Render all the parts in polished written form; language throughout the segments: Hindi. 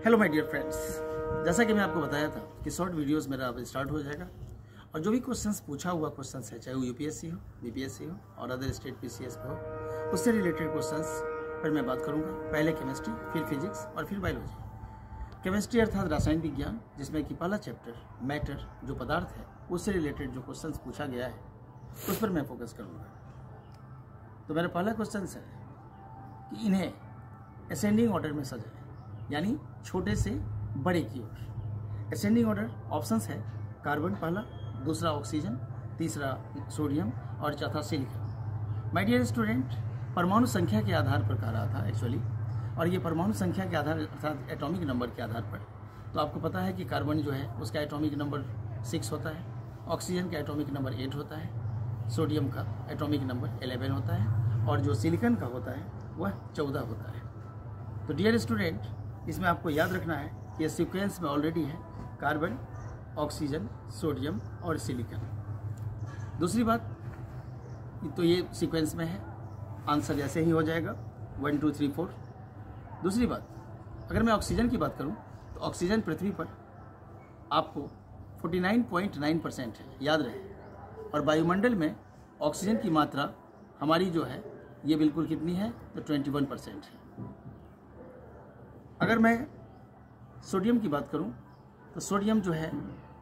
हेलो माय डियर फ्रेंड्स, जैसा कि मैं आपको बताया था कि शॉर्ट वीडियोस मेरा अब स्टार्ट हो जाएगा और जो भी क्वेश्चंस पूछा हुआ क्वेश्चंस है, चाहे वो यूपीएससी हो, बीपीएससी हो और अदर स्टेट पीसीएस पे हो, उससे रिलेटेड क्वेश्चंस पर मैं बात करूंगा। पहले केमिस्ट्री, फिर फिजिक्स और फिर बायोलॉजी। केमिस्ट्री अर्थात रासायनिक विज्ञान, जिसमें कि पहला चैप्टर मैटर जो पदार्थ है उससे रिलेटेड जो क्वेश्चंस पूछा गया है उस पर मैं फोकस करूँगा। तो मेरा पहला क्वेश्चन है कि इन्हें असेंडिंग ऑर्डर में सजाएं, यानी छोटे से बड़े की ओर। असेंडिंग ऑर्डर ऑप्शंस है कार्बन पहला, दूसरा ऑक्सीजन, तीसरा सोडियम और चौथा सिलिकॉन। माय डियर स्टूडेंट, परमाणु संख्या के आधार पर कह रहा था एक्चुअली, और ये परमाणु संख्या के आधार अर्थात एटॉमिक नंबर के आधार पर। तो आपको पता है कि कार्बन जो है उसका एटॉमिक नंबर 6 होता है, ऑक्सीजन का एटॉमिक नंबर 8 होता है, सोडियम का एटॉमिक नंबर 11 होता है और जो सिलिकॉन का होता है वह 14 होता है। तो डियर स्टूडेंट, इसमें आपको याद रखना है कि सीक्वेंस में ऑलरेडी है कार्बन, ऑक्सीजन, सोडियम और सिलिकॉन। दूसरी बात, तो ये सीक्वेंस में है, आंसर ऐसे ही हो जाएगा 1 2 3 4। दूसरी बात, अगर मैं ऑक्सीजन की बात करूं तो ऑक्सीजन पृथ्वी पर आपको 49.9% है, याद रहे। और वायुमंडल में ऑक्सीजन की मात्रा हमारी जो है ये बिल्कुल कितनी है, तो 21% है। अगर मैं सोडियम की बात करूं तो सोडियम जो है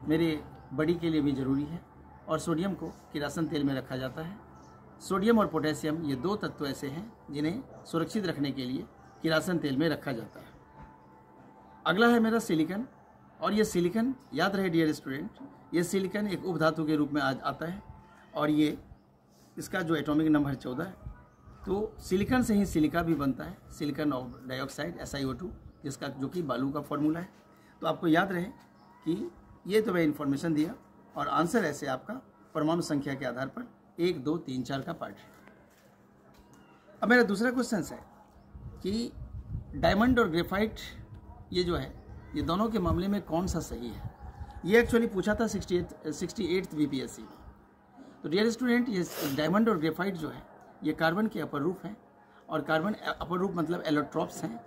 मेरे बॉडी के लिए भी ज़रूरी है और सोडियम को किरासन तेल में रखा जाता है। सोडियम और पोटेशियम ये दो तत्व ऐसे हैं जिन्हें सुरक्षित रखने के लिए किरासन तेल में रखा जाता है। अगला है मेरा सिलिकॉन, और ये सिलिकॉन याद रहे डियर स्टूडेंट, ये सिलिकॉन एक उपधातु के रूप में आता है और ये इसका जो एटॉमिक नंबर 14 है। तो सिलिकॉन से ही सिलिका भी बनता है, सिलिकॉन डाइऑक्साइड SiO2, जिसका जो कि बालू का फॉर्मूला है। तो आपको याद रहे कि ये तो मैं इन्फॉर्मेशन दिया और आंसर ऐसे आपका परमाणु संख्या के आधार पर 1 2 3 4 का पार्ट है। अब मेरा दूसरा क्वेश्चन है कि डायमंड और ग्रेफाइट ये जो है ये दोनों के मामले में कौन सा सही है। ये एक्चुअली पूछा था 68th बीपीएससी में। तो डियर स्टूडेंट, ये डायमंड और ग्रेफाइट जो है ये कार्बन के अपर रूप हैं और कार्बन अपर रूप मतलब एलोट्रॉप्स हैं।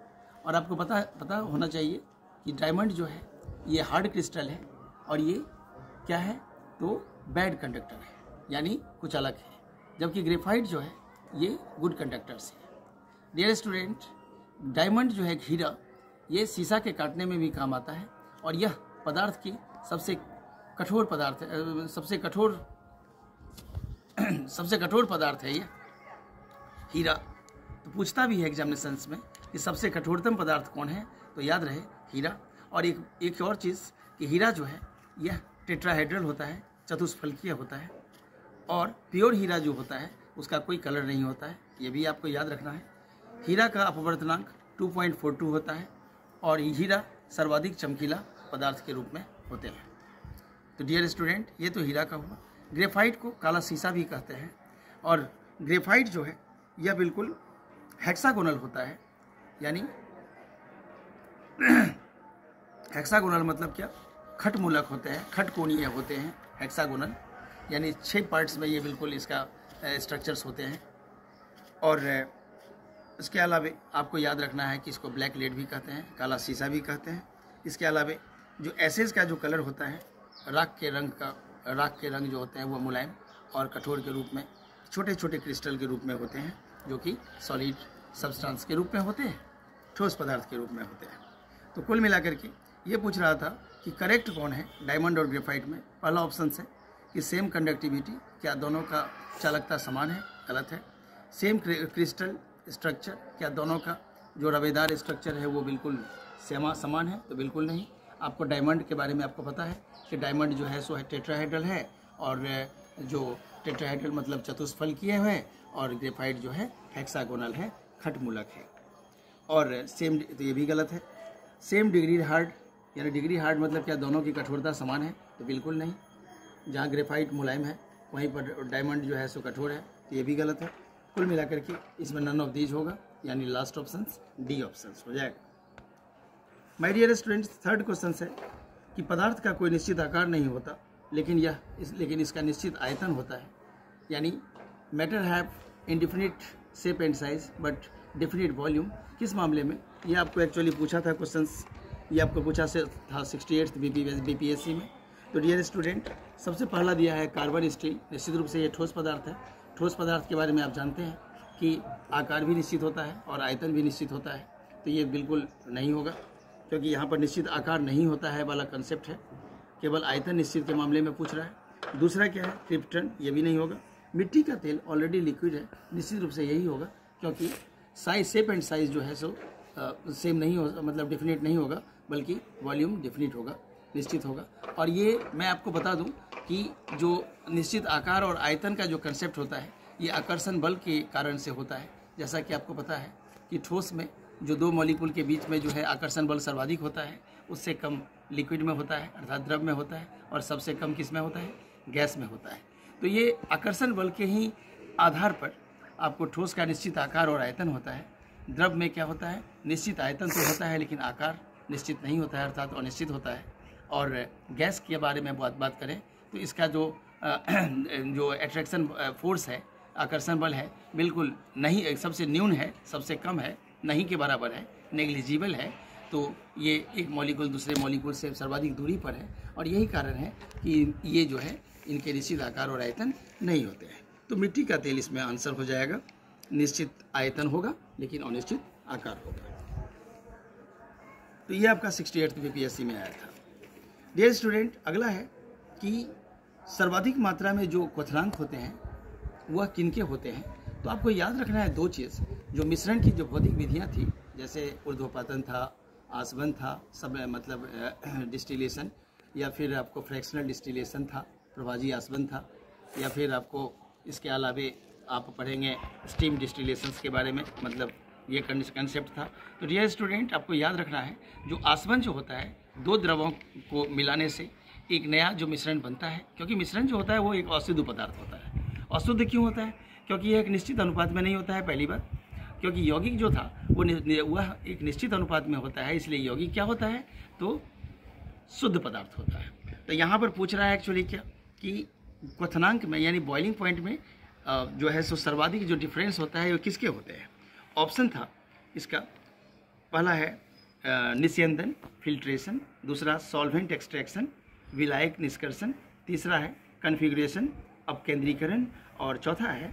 और आपको पता होना चाहिए कि डायमंड जो है ये हार्ड क्रिस्टल है और ये क्या है, तो बैड कंडक्टर है, यानी कुछ अलग है, जबकि ग्रेफाइट जो है ये गुड कंडक्टर्स है। डियर स्टूडेंट, डायमंड जो है हीरा, ये शीशा के काटने में भी काम आता है और यह पदार्थ की सबसे कठोर पदार्थ है, सबसे कठोर पदार्थ है ये हीरा। तो पूछता भी है एग्जामिनेशंस में कि सबसे कठोरतम पदार्थ कौन है, तो याद रहे हीरा। और एक और चीज़ कि हीरा जो है यह टेट्राहेड्रल होता है, चतुष्फलकीय होता है, और प्योर हीरा जो होता है उसका कोई कलर नहीं होता है, ये भी आपको याद रखना है। हीरा का अपवर्तनांक 2.42 होता है और हीरा सर्वाधिक चमकीला पदार्थ के रूप में होते हैं। तो डियर स्टूडेंट, ये तो हीरा का हुआ। ग्रेफाइट को काला शीशा भी कहते हैं और ग्रेफाइट जो है यह बिल्कुल हेक्सागोनल होता है, यानी हेक्सागोनल मतलब क्या, खटमूलक होते हैं, खटकोणीय होते हैं। हेक्सागोनल यानी 6 पार्ट्स में ये बिल्कुल इसका स्ट्रक्चर्स होते हैं। और इसके अलावा आपको याद रखना है कि इसको ब्लैक लेड भी कहते हैं, काला शीशा भी कहते हैं। इसके अलावा जो एसेस का जो कलर होता है, राख के रंग जो होते हैं वो मुलायम और कठोर के रूप में, छोटे छोटे क्रिस्टल के रूप में होते हैं, जो कि सॉलिड सब्सटेंस के रूप में होते हैं, ठोस पदार्थ के रूप में होते हैं। तो कुल मिलाकर के ये पूछ रहा था कि करेक्ट कौन है डायमंड और ग्रेफाइट में। पहला ऑप्शन है कि सेम कंडक्टिविटी, क्या दोनों का चालकता समान है, गलत है। सेम क्रिस्टल स्ट्रक्चर, क्या दोनों का जो रवेदार स्ट्रक्चर है वो बिल्कुल समान है, तो बिल्कुल नहीं। आपको डायमंड के बारे में आपको पता है कि डायमंड जो है सो है टेट्राहेड्रल है, और जो टेट्राहेड्रल मतलब चतुष्फलकीय है, और ग्रेफाइट जो है हेक्सागोनल है, खटमूलक है। और सेम, तो ये भी गलत है। सेम डिग्री हार्ड, यानी डिग्री हार्ड मतलब क्या दोनों की कठोरता समान है, तो बिल्कुल नहीं। जहाँ ग्रेफाइट मुलायम है वहीं पर डायमंड जो है सो कठोर है, तो ये भी गलत है। कुल मिलाकर के इसमें नन ऑफ दीज होगा, यानी लास्ट ऑप्शन डी ऑप्शन हो जाएगा। My dear students, third question है कि पदार्थ का कोई निश्चित आकार नहीं होता, लेकिन इसका निश्चित आयतन होता है, यानी matter have indefinite shape and size but definite volume. किस मामले में, ये आपको एक्चुअली पूछा था क्वेश्चंस ये आपको पूछा से था 68th बीपीएससी में। तो डियर स्टूडेंट, सबसे पहला दिया है कार्बन स्टील। निश्चित रूप से ये ठोस पदार्थ है। ठोस पदार्थ के बारे में आप जानते हैं कि आकार भी निश्चित होता है और आयतन भी निश्चित होता है, तो ये बिल्कुल नहीं होगा, क्योंकि यहाँ पर निश्चित आकार नहीं होता है वाला कंसेप्ट है, केवल आयतन निश्चित के मामले में पूछ रहा है। दूसरा क्या है, क्रिप्टन, ये भी नहीं होगा। मिट्टी का तेल ऑलरेडी लिक्विड है, निश्चित रूप से यही होगा, क्योंकि साइज, शेप एंड साइज जो है सो सेम नहीं हो, मतलब डेफिनेट नहीं होगा, बल्कि वॉल्यूम डेफिनेट होगा, निश्चित होगा। और ये मैं आपको बता दूं कि जो निश्चित आकार और आयतन का जो कंसेप्ट होता है, ये आकर्षण बल के कारण से होता है। जैसा कि आपको पता है कि ठोस में जो दो मॉलिक्यूल के बीच में जो है आकर्षण बल सर्वाधिक होता है, उससे कम लिक्विड में होता है, अर्थात द्रव में होता है, और सबसे कम किस में होता है, गैस में होता है। तो ये आकर्षण बल के ही आधार पर आपको ठोस का निश्चित आकार और आयतन होता है। द्रव में क्या होता है, निश्चित आयतन तो होता है लेकिन आकार निश्चित नहीं होता है, अर्थात अनिश्चित होता है। और गैस के बारे में बात करें तो इसका जो एट्रैक्शन फोर्स है, आकर्षण बल है, बिल्कुल नहीं, सबसे न्यून है, सबसे कम है, नहीं के बराबर है, नेग्लिजिबल है। तो ये एक मॉलिक्यूल दूसरे मॉलिक्यूल से सर्वाधिक दूरी पर है, और यही कारण है कि ये जो है इनके निश्चित आकार और आयतन नहीं होते हैं। तो मिट्टी का तेल इसमें आंसर हो जाएगा। निश्चित आयतन होगा लेकिन अनिश्चित आकार होगा। तो ये आपका 68th बीपीएससी में आया था। डियर स्टूडेंट, अगला है कि सर्वाधिक मात्रा में जो क्वथनांक होते हैं वह किनके होते हैं। तो आपको याद रखना है दो चीज़। जो मिश्रण की जो भौतिक विधियाँ थी, जैसे ऊर्ध्वपातन था, आसवन था, सब मतलब डिस्टिलेशन, या फिर आपको फ्रैक्शनल डिस्टिलेशन था, प्रभाजी आसवन था, या फिर आपको इसके अलावे आप पढ़ेंगे स्टीम डिस्टिलेशंस के बारे में, मतलब ये कंसेप्ट था। तो डियर स्टूडेंट, आपको याद रखना है जो आसवन जो होता है, दो द्रवों को मिलाने से एक नया जो मिश्रण बनता है, क्योंकि मिश्रण जो होता है वो एक अशुद्ध पदार्थ होता है। अशुद्ध क्यों होता है? क्योंकि यह एक निश्चित अनुपात में नहीं होता है, पहली बात। क्योंकि यौगिक जो था वह एक निश्चित अनुपात में होता है, इसलिए यौगिक क्या होता है, तो शुद्ध पदार्थ होता है। तो यहाँ पर पूछ रहा है एक्चुअली क्या कि क्वथनांक में यानी बॉइलिंग पॉइंट में जो है सो सर्वाधिक जो डिफरेंस होता है वो किसके होते हैं। ऑप्शन था इसका, पहला है निस्यंदन, फिल्ट्रेशन, दूसरा सॉल्वेंट एक्सट्रैक्शन, विलायक निष्कर्षण, तीसरा है कन्फिग्रेशन, अपकेंद्रीकरण, और चौथा है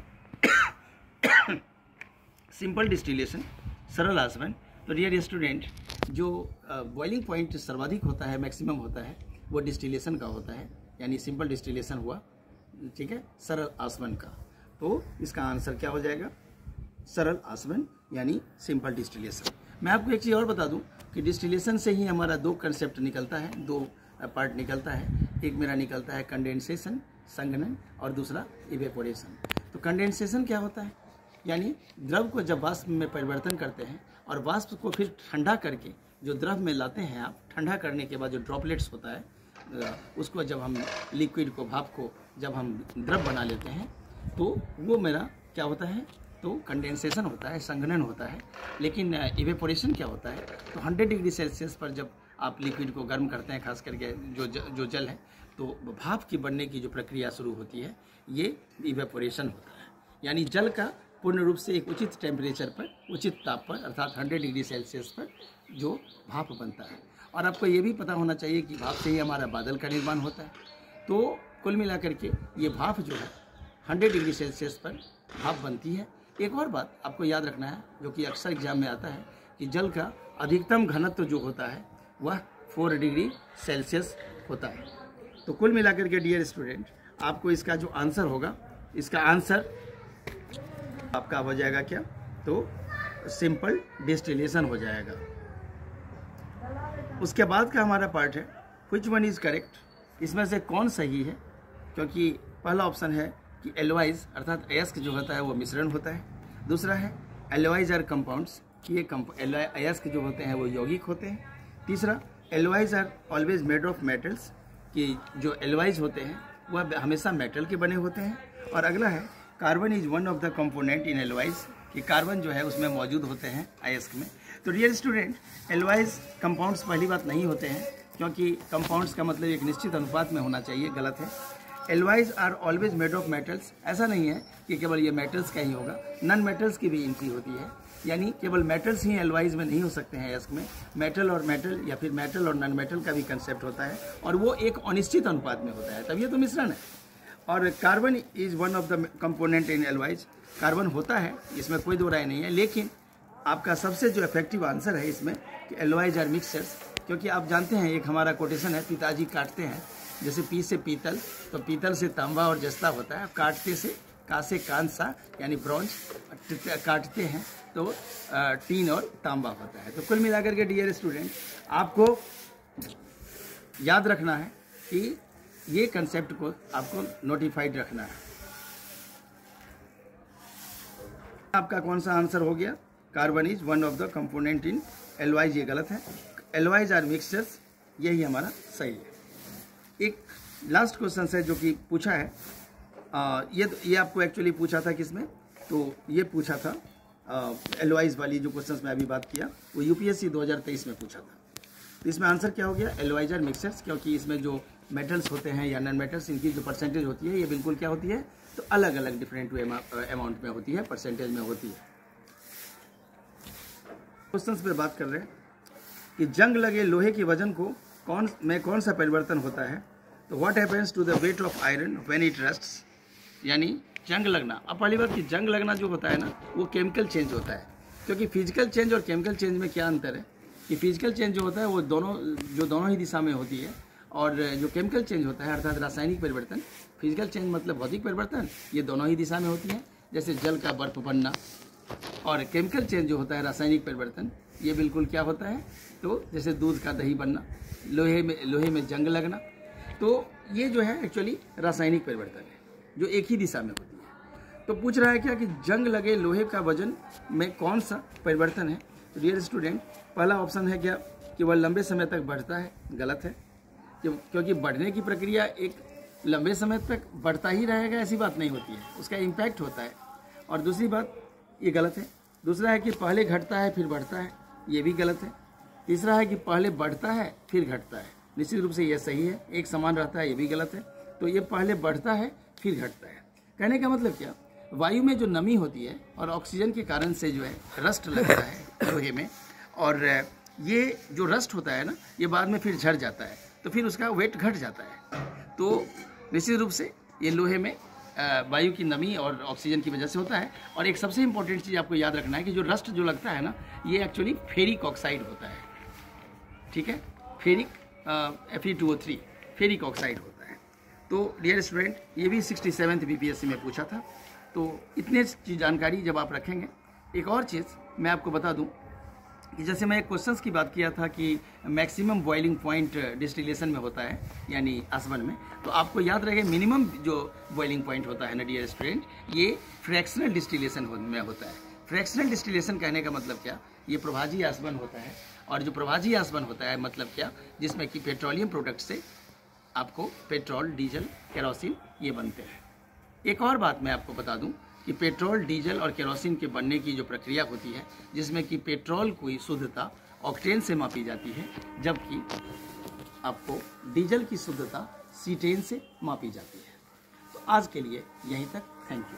सिंपल डिस्टिलेशन, सरल आसवन। तो डियर स्टूडेंट, जो बॉइलिंग पॉइंट सर्वाधिक होता है, मैक्सिमम होता है, वो डिस्टिलेशन का होता है, यानी सिंपल डिस्टिलेशन हुआ, ठीक है, सरल आसवन का। तो इसका आंसर क्या हो जाएगा, सरल आसवन यानी सिंपल डिस्टिलेशन। मैं आपको एक चीज़ और बता दूं कि डिस्टिलेशन से ही हमारा दो कंसेप्ट निकलता है, दो पार्ट निकलता है। एक मेरा निकलता है कंडेंसेशन, संघनन, और दूसरा इवेपोरेशन। तो कंडेंसेशन क्या होता है, यानी द्रव को जब वाष्प में परिवर्तन करते हैं और वाष्प को फिर ठंडा करके जो द्रव में लाते हैं आप, ठंडा करने के बाद जो ड्रॉपलेट्स होता है उसको जब हम लिक्विड को, भाप को जब हम द्रव बना लेते हैं, तो वो मेरा क्या होता है, तो कंडेंसेशन होता है, संघनन होता है। लेकिन इवेपोरेशन क्या होता है, तो 100 डिग्री सेल्सियस पर जब आप लिक्विड को गर्म करते हैं, खास करके जो जल है, तो भाप की बनने की जो प्रक्रिया शुरू होती है, ये इवेपोरेशन होता है। यानी जल का पूर्ण रूप से एक उचित टेम्परेचर पर, उचित ताप पर, अर्थात 100 डिग्री सेल्सियस पर जो भाप बनता है। और आपको ये भी पता होना चाहिए कि भाप से ही हमारा बादल का निर्माण होता है। तो कुल मिलाकर के ये भाप जो है 100 डिग्री सेल्सियस पर भाप बनती है। एक और बात आपको याद रखना है, जो कि अक्सर एग्जाम में आता है, कि जल का अधिकतम घनत्व जो होता है वह 4 डिग्री सेल्सियस होता है। तो कुल मिलाकर के डियर स्टूडेंट, आपको इसका जो आंसर होगा, इसका आंसर आपका हो जाएगा क्या, तो सिंपल डिस्टिलेशन हो जाएगा। उसके बाद का हमारा पार्ट है व्हिच वन इज करेक्ट, इसमें से कौन सही है। क्योंकि पहला ऑप्शन है कि एल्वाइज अर्थात अयस्क जो होता है वो मिश्रण होता है। दूसरा है एल्वाइज आर कंपाउंड्स, कि ये अयस्क जो होते हैं वो यौगिक होते हैं। तीसरा, alloys are always made of metals, कि जो एल्वाइज होते हैं वह हमेशा मेटल के बने होते हैं। और अगला है carbon is one of the component in alloys, कि कार्बन जो है उसमें मौजूद होते हैं अयस्क में। तो डियर स्टूडेंट, एल्वाइज कंपाउंड्स पहली बात नहीं होते हैं, क्योंकि कंपाउंड्स का मतलब एक निश्चित अनुपात में होना चाहिए, गलत है। Alloys are always made of metals, ऐसा नहीं है कि केवल ये मेटल्स का ही होगा, नॉन मेटल्स की भी एंट्री होती है। यानी केवल मेटल्स ही एलवाइज में नहीं हो सकते हैं यस्क में, मेटल और मेटल या फिर मेटल और नॉन मेटल का भी कंसेप्ट होता है, और वो एक अनिश्चित अनुपात में होता है, तब ये तो मिश्रण है। और carbon is one of the component in alloys, carbon होता है, इसमें कोई दो राय नहीं है, लेकिन आपका सबसे जो इफेक्टिव आंसर है इसमें कि एलवाइज आर मिक्सचर्स, क्योंकि आप जानते हैं एक हमारा कोटेशन है, पिताजी काटते हैं, जैसे पी से पीतल, तो पीतल से तांबा और जस्ता होता है, काटते से का से कांसा यानी ब्रॉन्ज, काटते हैं तो टीन और तांबा होता है। तो कुल मिलाकर के डियर स्टूडेंट, आपको याद रखना है कि ये कंसेप्ट को आपको नोटिफाइड रखना है। आपका कौन सा आंसर हो गया? Carbon is one of the component in alloys, ये गलत है, एलवाइज आर मिक्सचर्स, यही हमारा सही है। एक लास्ट क्वेश्चन है जो कि पूछा है, ये आपको एक्चुअली पूछा था किसमें, तो ये पूछा था एलवाइज वाली जो क्वेश्चंस में अभी बात किया, वो यूपीएससी 2023 में पूछा था। तो इसमें आंसर क्या हो गया? एलवाइज आर मिक्सचर्स, क्योंकि इसमें जो मेटल्स होते हैं या नॉन मेटल्स, इनकी जो परसेंटेज होती है ये बिल्कुल क्या होती है, तो अलग अलग डिफरेंट अमाउंट में होती है, परसेंटेज में होती है। क्वेश्चंस पे बात कर रहे हैं कि जंग लगे लोहे के वजन को कौन सा परिवर्तन होता है, तो what happens to the weight of iron when it rusts, यानी जंग लगना। अब पहली बात कि जंग लगना जो होता है ना, वो केमिकल चेंज होता है, क्योंकि फिजिकल चेंज और केमिकल चेंज में क्या अंतर है कि फिजिकल चेंज जो होता है वो दोनों ही दिशा में होती है, और जो केमिकल चेंज होता है अर्थात रासायनिक परिवर्तन, फिजिकल चेंज मतलब भौतिक परिवर्तन, ये दोनों ही दिशा में होती है, जैसे जल का बर्फ बनना, और केमिकल चेंज जो होता है रासायनिक परिवर्तन, ये बिल्कुल क्या होता है, तो जैसे दूध का दही बनना, लोहे में जंग लगना, तो ये जो है एक्चुअली रासायनिक परिवर्तन है जो एक ही दिशा में होती है। तो पूछ रहा है क्या कि जंग लगे लोहे का वजन में कौन सा परिवर्तन है। तो डियर स्टूडेंट, पहला ऑप्शन है क्या कि वह लंबे समय तक बढ़ता है, गलत है, क्योंकि बढ़ने की प्रक्रिया एक लंबे समय तक बढ़ता ही रहेगा ऐसी बात नहीं होती है, उसका इम्पैक्ट होता है। और दूसरी बात, ये गलत है। दूसरा है कि पहले घटता है फिर बढ़ता है, ये भी गलत है। तीसरा है कि पहले बढ़ता है फिर घटता है, निश्चित रूप से यह सही है। एक समान रहता है, ये भी गलत है। तो ये पहले बढ़ता है फिर घटता है। कहने का मतलब क्या, वायु में जो नमी होती है और ऑक्सीजन के कारण से जो है रस्ट लगता है लोहे में, और ये जो रस्ट होता है ना, ये बाद में फिर झड़ जाता है, तो फिर उसका वेट घट जाता है। तो निश्चित रूप से ये लोहे में वायु की नमी और ऑक्सीजन की वजह से होता है। और एक सबसे इंपॉर्टेंट चीज़ आपको याद रखना है कि जो रस्ट जो लगता है ना, ये एक्चुअली फेरिक ऑक्साइड होता है, ठीक है, फेरिक Fe2O3 फेरिक ऑक्साइड होता है। तो डियर स्टूडेंट, ये भी 67th बीपीएससी में पूछा था। तो इतने की जानकारी जब आप रखेंगे, एक और चीज़ मैं आपको बता दूं कि जैसे मैं एक क्वेश्चंस की बात किया था कि मैक्सिमम बॉइलिंग पॉइंट डिस्टिलेशन में होता है यानी आसवन में, तो आपको याद रहे मिनिमम जो बॉइलिंग पॉइंट होता है ना डियर स्टूडेंट, ये फ्रैक्शनल डिस्टिलेशन में होता है। फ्रैक्शनल डिस्टिलेशन कहने का मतलब क्या, ये प्रभाजी आसवन होता है, और जो प्रभाजी आसवन होता है मतलब क्या, जिसमें कि पेट्रोलियम प्रोडक्ट से आपको पेट्रोल, डीजल, केरोसिन ये बनते हैं। एक और बात मैं आपको बता दूं कि पेट्रोल, डीजल और केरोसिन के बनने की जो प्रक्रिया होती है, जिसमें कि पेट्रोल की शुद्धता ऑक्टेन से मापी जाती है, जबकि आपको डीजल की शुद्धता सीटेन से मापी जाती है। तो आज के लिए यहीं तक, थैंक यू।